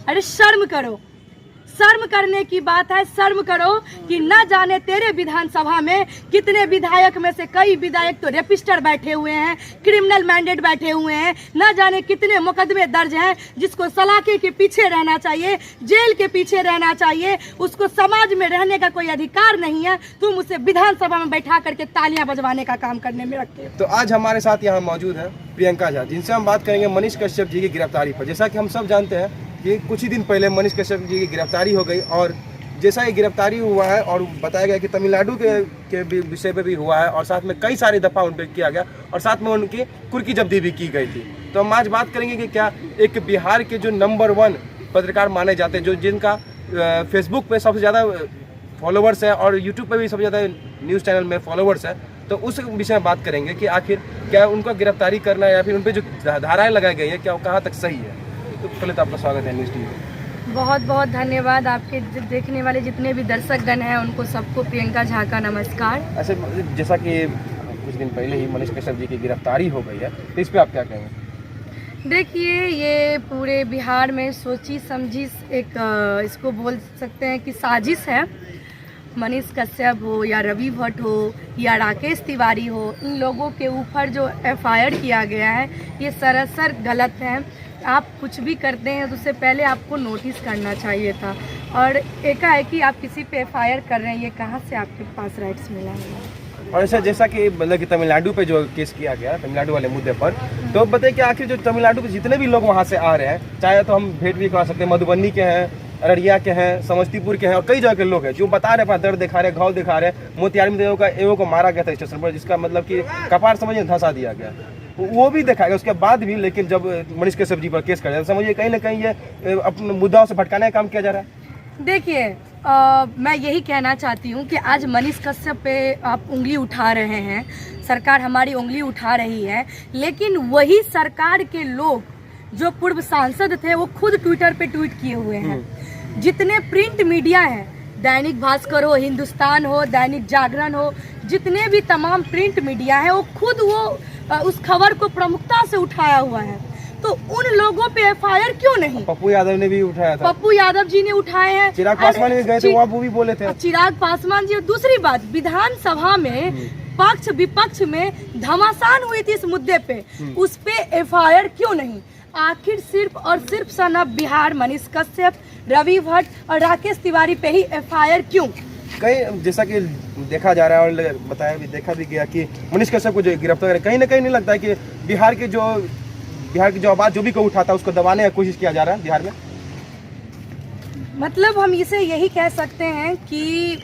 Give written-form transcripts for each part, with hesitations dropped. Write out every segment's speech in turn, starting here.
अरे शर्म करो, शर्म करने की बात है। शर्म करो कि न जाने तेरे विधानसभा में कितने विधायक में से कई विधायक तो रेपिस्टर बैठे हुए हैं, क्रिमिनल मैंडेट बैठे हुए हैं, न जाने कितने मुकदमे दर्ज हैं, जिसको सलाखे के पीछे रहना चाहिए, जेल के पीछे रहना चाहिए, उसको समाज में रहने का कोई अधिकार नहीं है। तुम उसे विधानसभा में बैठा करके तालियां बजवाने का काम करने में रखते हो। तो आज हमारे साथ यहाँ मौजूद है प्रियंका झा, जिनसे हम बात करेंगे मनीष कश्यप जी की गिरफ्तारी पर। जैसा कि हम सब जानते हैं कि कुछ ही दिन पहले मनीष कश्यप जी की गिरफ्तारी हो गई, और जैसा ये गिरफ्तारी हुआ है और बताया गया कि तमिलनाडु के विषय पे भी हुआ है, और साथ में कई सारी दफ़ा उन पर किया गया, और साथ में उनकी कुर्की जब्ती भी की गई थी। तो हम आज बात करेंगे कि क्या एक बिहार के जो नंबर 1 पत्रकार माने जाते हैं, जो जिनका फेसबुक पे सबसे ज़्यादा फॉलोवर्स है और यूट्यूब पे भी सबसे ज़्यादा न्यूज़ चैनल में फॉलोवर्स है, तो उस विषय में बात करेंगे कि आखिर क्या उनका गिरफ्तारी करना या फिर उन पर जो धाराएँ लगाई गई है क्या वो कहाँ तक सही है। तो पहले तो आपका स्वागत है न्यूज़ टीवी में। बहुत बहुत धन्यवाद। आपके देखने वाले जितने भी दर्शकगण हैं उनको सबको प्रियंका झा का नमस्कार। ऐसे जैसा कि कुछ दिन पहले ही मनीष कश्यप जी की गिरफ्तारी हो गई है, तो इस पर आप क्या कहेंगे? देखिए, ये पूरे बिहार में सोची समझी एक इसको बोल सकते हैं कि साजिश है। मनीष कश्यप हो या रवि भट्ट हो या राकेश तिवारी हो, इन लोगों के ऊपर जो FIR किया गया है ये सरासर गलत है। आप कुछ भी करते हैं तो उससे पहले आपको नोटिस करना चाहिए था, और एकाएकी आप किसी पे FIR कर रहे हैं, ये कहाँ से आपके पास राइट्स मिला है। और ऐसा जैसा कि मतलब कि तमिलनाडु पे जो केस किया गया, तमिलनाडु वाले मुद्दे पर, तो बताइए कि आखिर जो तमिलनाडु के जितने भी लोग वहाँ से आ रहे हैं, चाहे तो हम भेंट भी करा सकते हैं, मधुबनी के हैं, अररिया के हैं, समस्तीपुर के हैं, और कई जगह के लोग हैं जो बता रहे हैं अपना दर्द दिखा रहे हैं, घाव दिखा रहे हैं। मोतिहारी में एवं को मारा गया था स्टेशन पर, जिसका मतलब कि कपार समझिए धंसा दिया गया, वो भी देखा गया उसके बाद भी। लेकिन जब मनीष कश्यप जी पर केस कर दिया, समझिए कहीं ना कहीं ये अपने मुद्दाओं से भटकाने का काम किया जा रहा है। देखिए, मैं यही कहना चाहती हूँ कि आज मनीष कश्यप पे आप उंगली उठा रहे हैं, सरकार हमारी उंगली उठा रही है, लेकिन वही सरकार के लोग जो पूर्व सांसद थे वो खुद ट्विटर पे ट्वीट किए हुए हैं। जितने प्रिंट मीडिया हैं, दैनिक भास्कर हो, हिंदुस्तान हो, दैनिक जागरण हो, जितने भी तमाम प्रिंट मीडिया है, वो खुद उस खबर को प्रमुखता से उठाया हुआ है। तो उन लोगों पे FIR क्यों नहीं? पप्पू यादव ने भी उठाया था, पप्पू यादव जी ने उठाए हैं, चिराग पासवान भी गए थे, वो भी बोले थे। चिराग पासवान जी। दूसरी बात, विधानसभा में पक्ष विपक्ष में घमासान हुई थी इस मुद्दे पे, उस पे FIR क्यों नहीं? आखिर सिर्फ और सिर्फ सन बिहार मनीष कश्यप, रवि भट्ट और राकेश तिवारी पे ही FIR क्यों? कहीं जैसा कि देखा जा रहा है और बताया भी, देखा भी गया कि मनीष कश्यप को जो गिरफ्तार कहीं ना कहीं नहीं लगता है कि बिहार की जो आवाज़ जो भी कोई उठाता है उसको दबाने की कोशिश किया जा रहा है बिहार में। मतलब हम इसे यही कह सकते हैं कि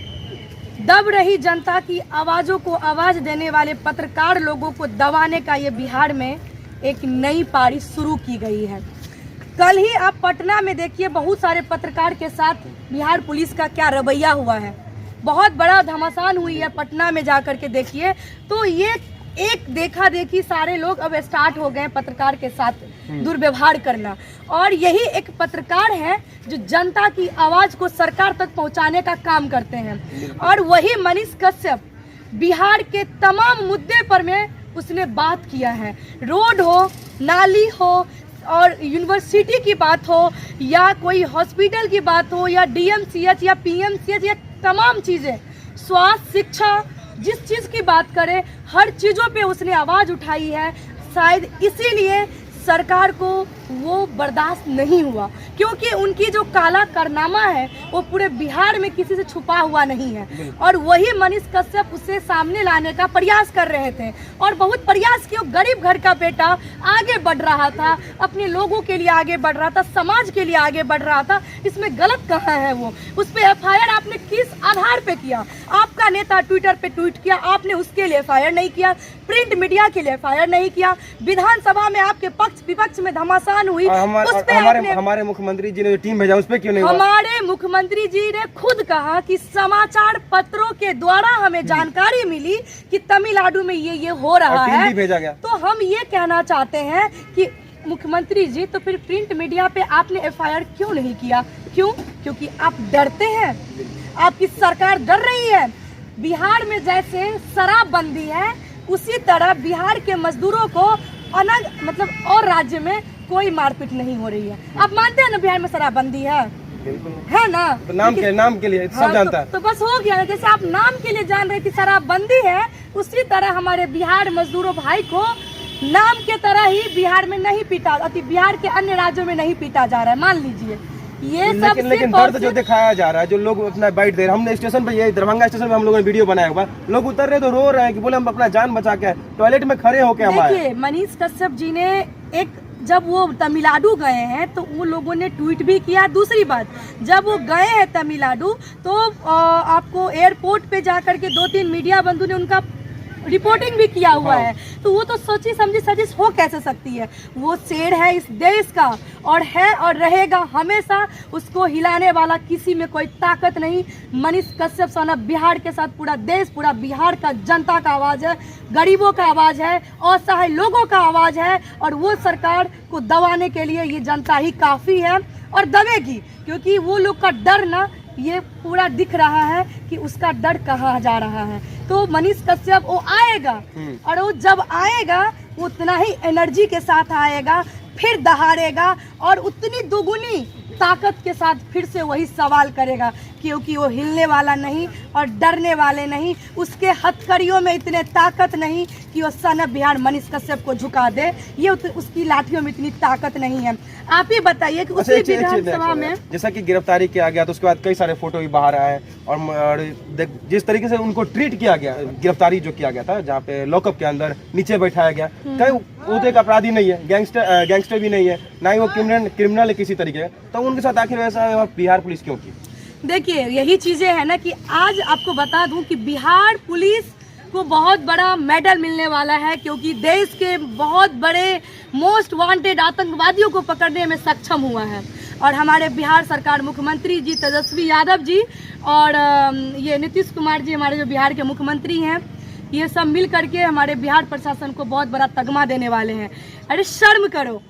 दब रही जनता की आवाज़ों को आवाज़ देने वाले पत्रकार लोगों को दबाने का ये बिहार में एक नई पारी शुरू की गई है। कल ही आप पटना में देखिए, बहुत सारे पत्रकार के साथ बिहार पुलिस का क्या रवैया हुआ है। बहुत बड़ा घमासान हुई है पटना में, जाकर के देखिए। तो ये एक देखा देखी सारे लोग अब स्टार्ट हो गए पत्रकार के साथ दुर्व्यवहार करना, और यही एक पत्रकार है जो जनता की आवाज़ को सरकार तक पहुंचाने का काम करते हैं। और वही मनीष कश्यप बिहार के तमाम मुद्दे पर में उसने बात किया है। रोड हो, नाली हो, और यूनिवर्सिटी की बात हो, या कोई हॉस्पिटल की बात हो, या DMCH या PMCH, या तमाम चीज़ें, स्वास्थ्य, शिक्षा, जिस चीज़ की बात करें, हर चीज़ों पे उसने आवाज़ उठाई है। शायद इसीलिए सरकार को वो बर्दाश्त नहीं हुआ, क्योंकि उनकी जो काला कारनामा है वो पूरे बिहार में किसी से छुपा हुआ नहीं है। और वही मनीष कश्यप उसे सामने लाने का प्रयास कर रहे थे, और बहुत प्रयास किया। गरीब घर का बेटा आगे बढ़ रहा था, अपने लोगों के लिए आगे बढ़ रहा था, समाज के लिए आगे बढ़ रहा था। इसमें गलत कहाँ है? वो उस पर FIR आपने किस आधार पे किया? आपका नेता ट्विटर पे ट्वीट किया, आपने उसके लिए FIR नहीं किया, प्रिंट मीडिया के लिए FIR नहीं किया। विधानसभा में आपके पक्ष विपक्ष में घमासान हुई, हमारे मुख्यमंत्री जी ने जो टीम भेजा उस पे क्यों नहीं हुआ? हमारे मुख्यमंत्री जी ने खुद कहा कि समाचार पत्रों के द्वारा हमें जानकारी मिली कि तमिलनाडु में ये हो रहा है, भेजा गया। तो हम ये कहना चाहते हैं कि मुख्यमंत्री जी, तो फिर प्रिंट मीडिया पे आपने FIR क्यों नहीं किया? क्यों? क्योंकि आप डरते हैं, आपकी सरकार डर रही है। बिहार में जैसे शराबबंदी है, उसी तरह बिहार के मजदूरों को अलग, मतलब और राज्य में कोई मारपीट नहीं हो रही है। आप मानते हैं ना बिहार में शराबबंदी है? बिल्कुल है ना? तो नाम के लिए सब हाँ, जानता है। तो बस हो गया ना। जैसे आप नाम के लिए जान रहे हैं कि शराबबंदी है, उसी तरह हमारे बिहार मजदूरों भाई को नाम के तरह ही बिहार में नहीं पीटा, अति बिहार के अन्य राज्यों में नहीं पीटा जा रहा है। मान लीजिए ये सब लेकिन दर्द जो दिखाया जा रहा है, जो लोग अपना बाइट दे रहे हैं, हमने स्टेशन पे, ये दरभंगा स्टेशन पे हम लोगों ने वीडियो बनाया हुआ, लोग उतर रहे तो रो रहे हैं कि बोले हम अपना जान बचा के टॉयलेट में खड़े होके हमारे। देखिए मनीष कश्यप जी ने जब वो तमिलनाडु गए हैं तो वो लोगों ने ट्वीट भी किया। दूसरी बात, जब वो गए हैं तमिलनाडु तो आपको एयरपोर्ट पे जाकर के 2-3 मीडिया बंधु ने उनका रिपोर्टिंग भी किया हुआ है। तो वो तो सोची समझी साजिश हो कैसे सकती है? वो शेर है इस देश का और है और रहेगा हमेशा। उसको हिलाने वाला किसी में कोई ताकत नहीं। मनीष कश्यप साहब बिहार के साथ पूरा देश, पूरा बिहार का जनता का आवाज है, गरीबों का आवाज है, असहाय लोगों का आवाज है। और वो सरकार को दबाने के लिए ये जनता ही काफी है और दबेगी, क्योंकि वो लोग का डर ना ये पूरा दिख रहा है कि उसका डर कहाँ जा रहा है। तो मनीष कश्यप वो आएगा और वो जब आएगा उतना ही एनर्जी के साथ आएगा, फिर दहाड़ेगा और उतनी दोगुनी ताकत के साथ फिर से वही सवाल करेगा, क्योंकि वो हिलने वाला नहीं और डरने वाले नहीं। उसके हथकड़ियों में इतने ताकत नहीं कि वो सन बिहार मनीष कश्यप को झुका दे। ये उसकी लाठियों में इतनी ताकत नहीं है। आप ही बताइए कि उसी विधानसभा में जैसा कि गिरफ्तारी किया गया तो उसके बाद कई सारे फोटो भी बाहर आए और जिस तरीके से उनको ट्रीट किया गया, गिरफ्तारी जो किया गया था, जहाँ पे लॉकअप के अंदर नीचे बैठाया गया, कहीं वो तो एक अपराधी नहीं है, गैंगस्टर भी नहीं है, ना ही वो क्रिमिनल है किसी तरीके, तो उनके साथ आखिर ऐसा बिहार पुलिस क्यों की? देखिए यही चीजें है ना कि आज आपको बता दूं कि बिहार पुलिस को बहुत बड़ा मेडल मिलने वाला है, क्योंकि देश के बहुत बड़े मोस्ट वांटेड आतंकवादियों को पकड़ने में सक्षम हुआ है। और हमारे बिहार सरकार, मुख्यमंत्री जी तेजस्वी यादव जी और ये नीतीश कुमार जी, हमारे जो बिहार के मुख्यमंत्री हैं, ये सब मिल करके हमारे बिहार प्रशासन को बहुत बड़ा तगमा देने वाले हैं। अरे शर्म करो,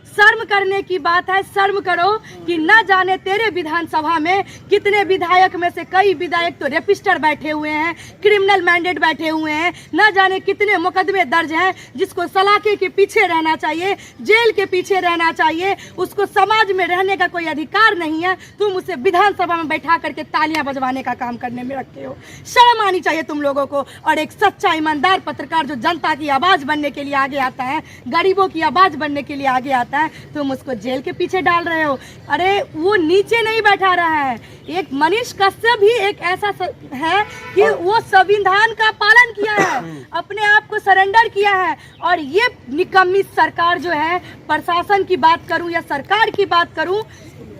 शर्म करने की बात है। शर्म करो कि न जाने तेरे विधानसभा में कितने विधायक में से कई विधायक तो रेपिस्टर बैठे हुए हैं, क्रिमिनल मैंडेट बैठे हुए हैं, न जाने कितने मुकदमे दर्ज हैं। जिसको सलाखे के पीछे रहना चाहिए, जेल के पीछे रहना चाहिए, उसको समाज में रहने का कोई अधिकार नहीं है। तुम उसे विधानसभा में बैठा करके तालियां बजवाने का काम करने में रखते हो। शर्म आनी चाहिए तुम लोगों को। और एक सच्चा ईमानदार पत्रकार जो जनता की आवाज बनने के लिए आगे आता है, गरीबों की आवाज बनने के लिए आगे आता है, तुम उसको जेल के पीछे डाल रहे हो। अरे वो नीचे नहीं बैठा रहा है। एक मनीष कश्यप भी एक ऐसा है कि वो संविधान का पालन किया है, अपने आप को सरेंडर किया है। और ये निकम्मी सरकार जो है, प्रशासन की बात करूं या सरकार की बात करूं,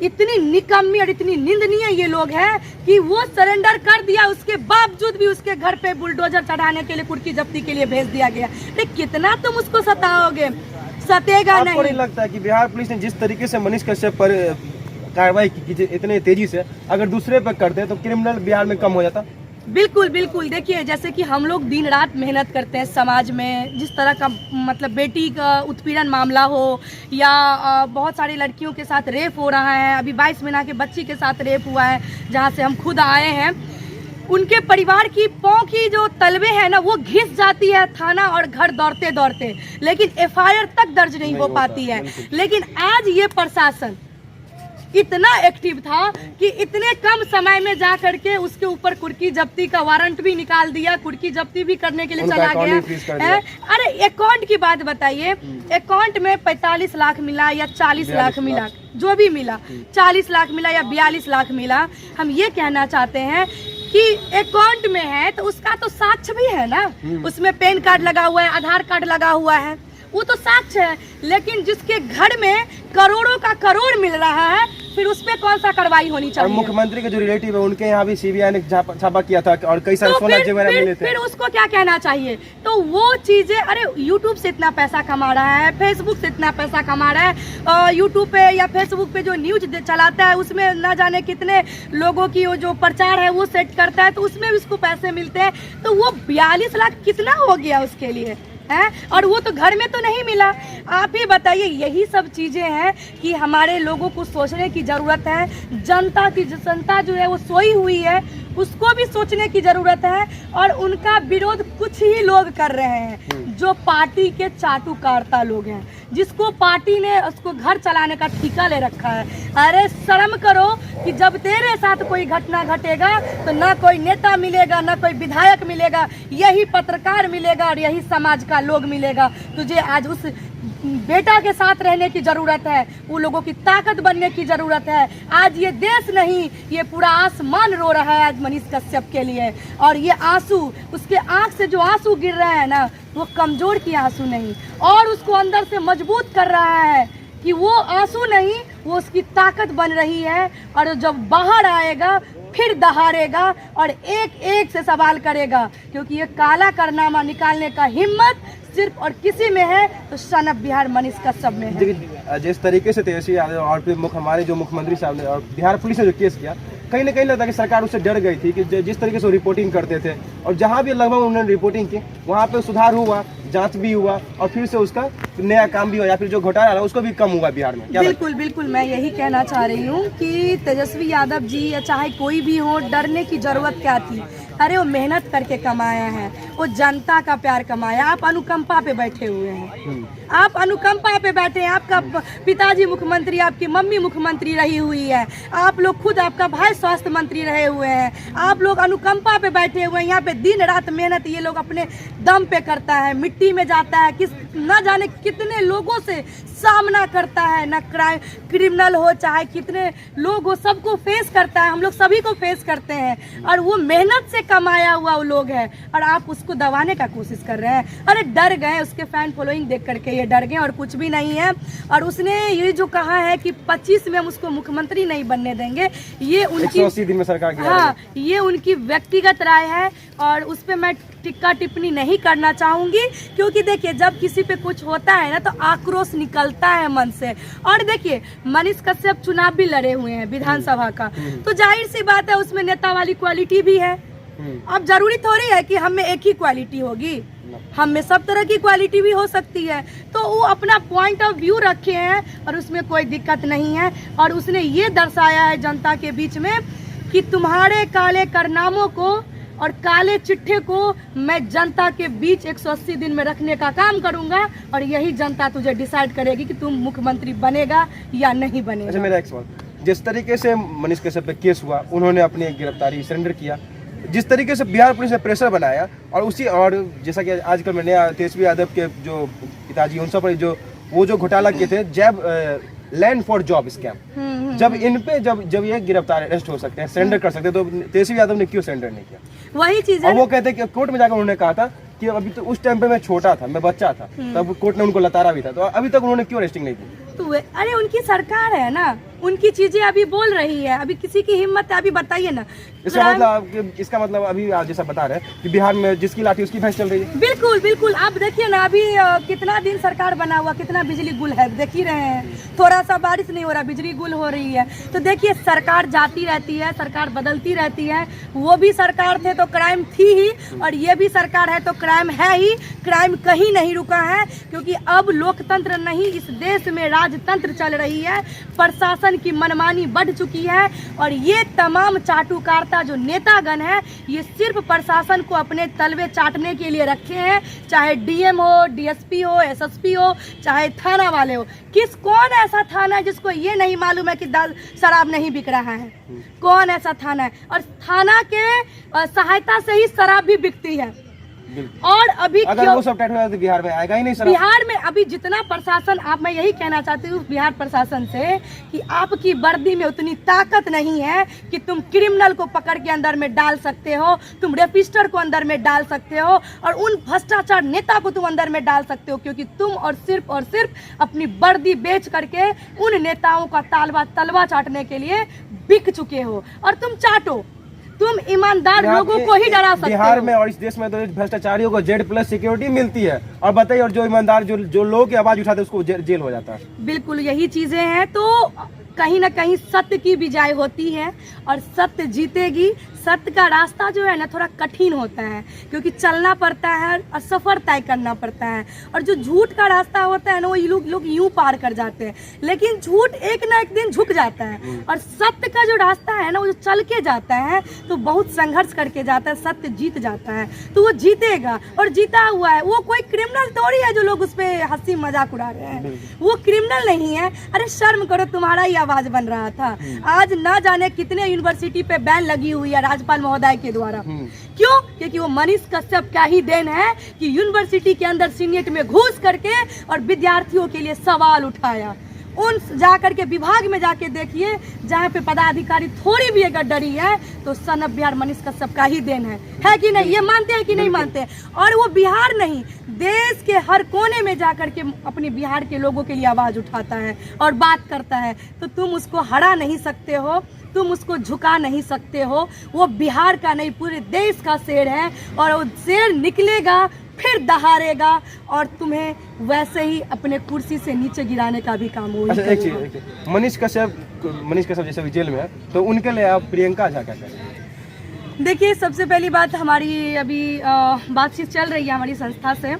इतनी निकम्मी और इतनी निंदनीय ये लोग हैं कि वो सरेंडर कर दिया, उसके बावजूद भी उसके घर पे बुलडोजर चढ़ाने के लिए, कुर्की जब्ती के लिए भेज दिया गया। अरे कितना तुम उसको सताओगे? सतेगा नहीं। आपको नहीं लगता कि बिहार पुलिस ने जिस तरीके से मनीष कश्यप पर कार्रवाई की इतने तेजी से, अगर दूसरे पर करते तो क्रिमिनल बिहार में कम हो जाता? बिल्कुल बिल्कुल। देखिए जैसे कि हम लोग दिन रात मेहनत करते हैं समाज में, जिस तरह का मतलब बेटी का उत्पीड़न मामला हो या बहुत सारी लड़कियों के साथ रेप हो रहा है, अभी 22 महीना के बच्ची के साथ रेप हुआ है जहाँ से हम खुद आए हैं, उनके परिवार की पाँव की जो तलवे है ना वो घिस जाती है थाना और घर दौड़ते दौड़ते, लेकिन एफआईआर तक दर्ज नहीं हो पाती है। लेकिन आज ये प्रशासन इतना एक्टिव था कि इतने कम समय में जा करके उसके ऊपर कुर्की जब्ती का वारंट भी निकाल दिया, कुर्की जब्ती भी करने के लिए चला गया। अरे अकाउंट की बात बताइए, अकाउंट में 45 लाख मिला या 40 लाख मिला, जो भी मिला, 40 लाख मिला या 42 लाख मिला, हम ये कहना चाहते हैं कि अकाउंट में है तो उसका तो साक्ष्य भी है ना, उसमें पैन कार्ड लगा हुआ है, आधार कार्ड लगा हुआ है, वो तो साक्ष्य है। लेकिन जिसके घर में करोड़ों का करोड़ मिल रहा है, फिर उस पे कौन सा कार्रवाई होनी चाहिए? और मुख्यमंत्री के जो रिलेटिव है उनके यहाँ भी सीबीआई ने छापा किया था और कई सारे सोना जेवर मिले थे। फिर उसको क्या कहना चाहिए? तो वो चीजें, अरे यूट्यूब से इतना पैसा कमा रहा है, फेसबुक से इतना पैसा कमा रहा है, यूट्यूब पे या फेसबुक पे जो न्यूज चलाता है उसमें न जाने कितने लोगों की वो जो प्रचार है वो सेट करता है, तो उसमें भी उसको पैसे मिलते हैं। तो वो 42 लाख कितना हो गया उसके लिए है? और वो तो घर में तो नहीं मिला। आप ही बताइए, यही सब चीजें हैं कि हमारे लोगों को सोचने की जरूरत है। जनता जो है वो सोई हुई है, उसको भी सोचने की जरूरत है। और उनका विरोध कुछ ही लोग कर रहे हैं जो पार्टी के चाटुकारता लोग हैं, जिसको पार्टी ने उसको घर चलाने का ठेका ले रखा है। अरे शर्म करो कि जब तेरे साथ कोई घटना घटेगा तो ना कोई नेता मिलेगा, ना कोई विधायक मिलेगा, यही पत्रकार मिलेगा और यही समाज का लोग मिलेगा। तुझे आज उस बेटा के साथ रहने की जरूरत है, वो लोगों की ताकत बनने की जरूरत है। आज ये देश नहीं, ये पूरा आसमान रो रहा है आज मनीष कश्यप के लिए। और ये आंसू, उसके आंख से जो आंसू गिर रहे हैं ना, वो कमजोर की आंसू नहीं, और उसको अंदर से मजबूत कर रहा है कि वो आंसू नहीं, वो उसकी ताकत बन रही है। और जब बाहर आएगा फिर दहाड़ेगा और एक एक से सवाल करेगा, क्योंकि ये काला कारनामा निकालने का हिम्मत सिर्फ और किसी में है तो सन ऑफ बिहार मनीष कश्यप में है। जिस तरीके से तेजस्वी यादव और फिर हमारे जो मुख्यमंत्री साहब ने और बिहार पुलिस ने जो केस किया, कहीं ना कहीं लगता है कि सरकार उससे डर गई थी कि जिस तरीके से वो रिपोर्टिंग करते थे, और जहां भी लगभग उन्होंने रिपोर्टिंग की वहां पे सुधार हुआ, जांच भी हुआ और फिर से उसका नया काम भी हुआ, या फिर जो घोटाला रहा उसको भी कम हुआ बिहार में। क्या बिल्कुल बिल्कुल, मैं यही कहना चाह रही हूँ कि तेजस्वी यादव जी या चाहे कोई भी हो, डरने की जरूरत क्या थी। अरे वो मेहनत करके कमाया है, वो जनता का प्यार कमाया। आप अनुकंपा पे बैठे हुए हैं, आप अनुकंपा पे बैठे हैं। आपका पिताजी मुख्यमंत्री, आपकी मम्मी मुख्यमंत्री रही हुई है, आप लोग खुद, आपका भाई स्वास्थ्य मंत्री रहे हुए हैं। आप लोग अनुकंपा पे बैठे हुए हैं। यहाँ पे दिन रात मेहनत ये लोग अपने दम पे करता है, मिट्टी में जाता है, किस न जाने कितने लोगों से सामना करता है, ना क्रिमिनल हो चाहे कितने लोग हो, सबको फेस करता है। हम लोग सभी को फेस करते हैं, और वो मेहनत से कमाया हुआ वो लोग है, और आप उसको दबाने का कोशिश कर रहे हैं। अरे डर गए, उसके फैन फॉलोइंग देख करके ये डर गए, और कुछ भी नहीं है। और उसने ये जो कहा है कि 25 में हम उसको मुख्यमंत्री नहीं बनने देंगे, ये उनकी 180 दिन में सरकार की, हाँ, ये उनकी व्यक्तिगत राय है, और उस पर मैं टिक्का टिप्पणी नहीं करना चाहूंगी। क्योंकि देखिए, जब किसी पे कुछ होता है ना तो आक्रोश निकलता है मन से। और देखिए, मनीष कश्यप चुनाव भी लड़े हुए हैं विधानसभा का, तो जाहिर सी बात है उसमें नेता वाली क्वालिटी भी है। अब जरूरी थोड़ी है कि हम में एक ही क्वालिटी होगी, हम में सब तरह की क्वालिटी भी हो सकती है। तो वो अपना पॉइंट ऑफ व्यू रखे हैं और उसमें कोई दिक्कत नहीं है। और उसने ये दर्शाया है जनता के बीच में कि तुम्हारे काले कारनामों को और काले चिट्ठे को मैं जनता के बीच 180 दिन में रखने का काम करूंगा, और यही जनता तुझे डिसाइड करेगी कि तुम मुख्यमंत्री बनेगा या नहीं बनेगा। अच्छा, मेरा एक सवाल, जिस तरीके से मनीष कश्यप पे केस हुआ, उन्होंने अपनी गिरफ्तारी सरेंडर किया, जिस तरीके से बिहार पुलिस ने प्रेशर बनाया, और जैसा कि आजकल मैंने तेजस्वी यादव के जो पिताजी उन सब पर जो घोटाला किए थे, जैब लैंड फॉर जॉब स्कैम, जब इन पे जब ये गिरफ्तार अरेस्ट हो सकते हैं, सरेंडर कर सकते हैं, तो तेजस्वी यादव ने क्यों सरेंडर नहीं किया? वही चीज है। और वो कहते हैं कि कोर्ट में जाकर उन्होंने कहा था कि अभी तो उस टाइम पे मैं छोटा था, मैं बच्चा था, तब कोर्ट ने उनको लताड़ा भी था, तो अभी तक उन्होंने क्यों अरेस्टिंग नहीं की? तो अरे उनकी सरकार है ना, उनकी चीजें अभी बोल रही है, अभी किसी की हिम्मत है, अभी बताइए ना। इसका मतलब अभी आप जैसा बता रहे हैं कि बिहार में जिसकी लाठी उसकी भैंस चल रही है। बिल्कुल बिल्कुल, आप देखिए ना, अभी कितना दिन सरकार बना हुआ, कितना बिजली गुल है, देख ही रहे हैं। थोड़ा सा बारिश नहीं हो रहा, बिजली गुल हो रही है। तो देखिए, सरकार जाती रहती है, सरकार बदलती रहती है। वो भी सरकार थे तो क्राइम थी ही, और ये भी सरकार है तो क्राइम है ही। क्राइम कहीं नहीं रुका है, क्योंकि अब लोकतंत्र नहीं, इस देश में राजतंत्र चल रही है। प्रशासन की मनमानी बढ़ चुकी है, और ये तमाम चाटुकारता जो नेतागण है, ये सिर्फ प्रशासन को अपने तलवे चाटने के लिए रखे हैं। चाहे डीएम हो, डीएसपी हो, एसएसपी हो, चाहे थाना वाले हो। कौन ऐसा थाना है जिसको ये नहीं मालूम है कि शराब नहीं बिक रहा है? कौन ऐसा थाना है? और थाना के सहायता से ही शराब भी बिकती है। और अभी अगर वो सब टाइट हो जाए तो बिहार में आएगा ही नहीं सर। बिहार में अभी जितना प्रशासन, मैं यही कहना चाहती हूँ बिहार प्रशासन से कि आपकी वर्दी में उतनी ताकत नहीं है कि तुम क्रिमिनल को पकड़ के अंदर में डाल सकते हो, तुम रेपिस्टर को अंदर में डाल सकते हो, और उन भ्रष्टाचार नेता को तुम अंदर में डाल सकते हो, क्योंकि तुम और सिर्फ अपनी वर्दी बेच करके उन नेताओं का तलवा चाटने के लिए बिक चुके हो। और तुम चाटो, तुम ईमानदार लोगों को ही डरा सकते हो। बिहार में और इस देश में तो भ्रष्टाचारियों को Z+ सिक्योरिटी मिलती है, और बताइए, और जो ईमानदार जो लोगों की आवाज उठाते हैं उसको जेल हो जाता है। बिल्कुल यही चीजें हैं। तो कहीं ना कहीं सत्य की विजय होती है और सत्य जीतेगी। सत्य का रास्ता जो है ना थोड़ा कठिन होता है, क्योंकि चलना पड़ता है और सफ़र तय करना पड़ता है। और जो झूठ का रास्ता होता है ना वो लोग यूं पार कर जाते हैं, लेकिन झूठ एक ना एक दिन झुक जाता है। और सत्य का जो रास्ता है ना वो जो चल के जाता है तो बहुत संघर्ष करके जाता है, सत्य जीत जाता है। तो वो जीतेगा और जीता हुआ है। वो कोई क्रिमिनल थोड़ी है जो लोग उस पर हंसी मजाक उड़ा रहे हैं, वो क्रिमिनल नहीं है। अरे शर्म करो, तुम्हारा ही आवाज बन रहा था। आज ना जाने कितने यूनिवर्सिटी पे बैन लगी हुई है राज्यपाल महोदय के द्वारा। क्यों? क्योंकि वो मनीष कश्यप का ही देन है कि यूनिवर्सिटी के अंदर सीनेट में घुस करके और विद्यार्थियों के लिए सवाल उठाया। उन जाकर के विभाग में जाके देखिए, जहाँ पे पदाधिकारी थोड़ी भी अगर डरी है तो सन ऑफ बिहार मनीष कश्यप का ही देन है कि नहीं? ये मानते हैं कि नहीं मानते? और वो बिहार नहीं, देश के हर कोने में जाकर के अपने बिहार के लोगों के लिए आवाज उठाता है और बात करता है। तो तुम उसको हरा नहीं सकते हो, तुम उसको झुका नहीं सकते हो। वो बिहार का नहीं पूरे देश का शेर है और वो शेर निकलेगा फिर दहाड़ेगा और तुम्हें वैसे ही अपने कुर्सी से नीचे गिराने का भी काम हो। अच्छा, एक चीज, मनीष कश्यप जैसे जेल में है तो उनके लिए आप प्रियंका झा क्या कहें? देखिए, सबसे पहली बात, हमारी अभी बातचीत चल रही है हमारी संस्था से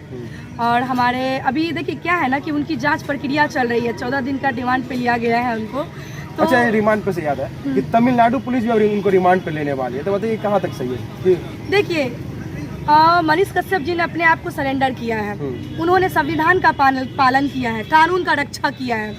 और हमारे अभी देखिए क्या है ना कि उनकी जांच प्रक्रिया चल रही है। 14 दिन का रिमांड पे लिया गया है उनको। तो अच्छा, रिमांड पे से याद है कि तमिलनाडु पुलिस भी अभी उनको रिमांड पे लेने वाली है, तो बताइए कहाँ तक सही है? देखिए, मनीष कश्यप जी ने अपने आप को सरेंडर किया है। उन्होंने संविधान का पालन किया है, कानून का रक्षा किया है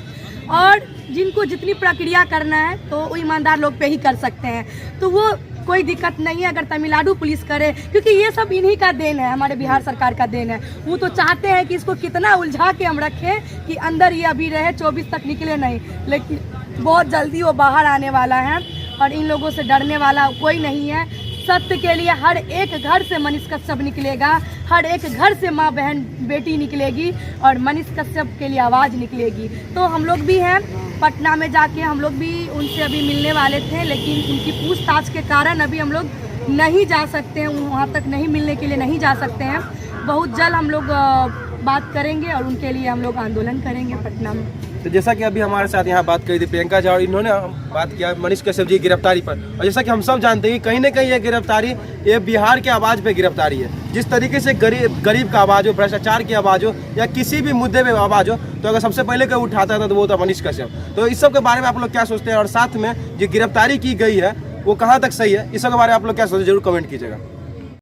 और जिनको जितनी प्रक्रिया करना है तो वो ईमानदार लोग पे ही कर सकते हैं। तो वो कोई दिक्कत नहीं है अगर तमिलनाडु पुलिस करे, क्योंकि ये सब इन्हीं का देन है, हमारे बिहार सरकार का देन है। वो तो चाहते हैं कि इसको कितना उलझा के हम रखें कि अंदर ये अभी रहे, 24 तक निकले नहीं, लेकिन बहुत जल्दी वो बाहर आने वाला है और इन लोगों से डरने वाला कोई नहीं है। सत्य के लिए हर एक घर से मनीष कश्यप निकलेगा, हर एक घर से माँ बहन बेटी निकलेगी और मनीष कश्यप के लिए आवाज़ निकलेगी। तो हम लोग भी हैं पटना में जाके, हम लोग भी उनसे अभी मिलने वाले थे, लेकिन उनकी पूछताछ के कारण अभी हम लोग नहीं जा सकते हैं, वहाँ तक नहीं मिलने के लिए नहीं जा सकते हैं। बहुत जल्द हम लोग बात करेंगे और उनके लिए हम लोग आंदोलन करेंगे पटना में। तो जैसा कि अभी हमारे साथ यहाँ बात करी थी प्रियंका झा और इन्होंने बात किया मनीष कश्यप जी की गिरफ्तारी पर, और जैसा कि हम सब जानते हैं कि कहीं ना कहीं ये गिरफ्तारी ये बिहार के आवाज़ पे गिरफ्तारी है। जिस तरीके से गरीब का आवाज़ हो, भ्रष्टाचार की आवाज़ हो या किसी भी मुद्दे पे आवाज़ हो, तो अगर सबसे पहले कोई उठाता था तो वो था मनीष कश्यप। तो इस सब के बारे में आप लोग क्या सोचते हैं और साथ में जो गिरफ्तारी की गई है वो कहाँ तक सही है, इस सब के बारे में आप लोग क्या सोचते हैं, जरूर कमेंट कीजिएगा।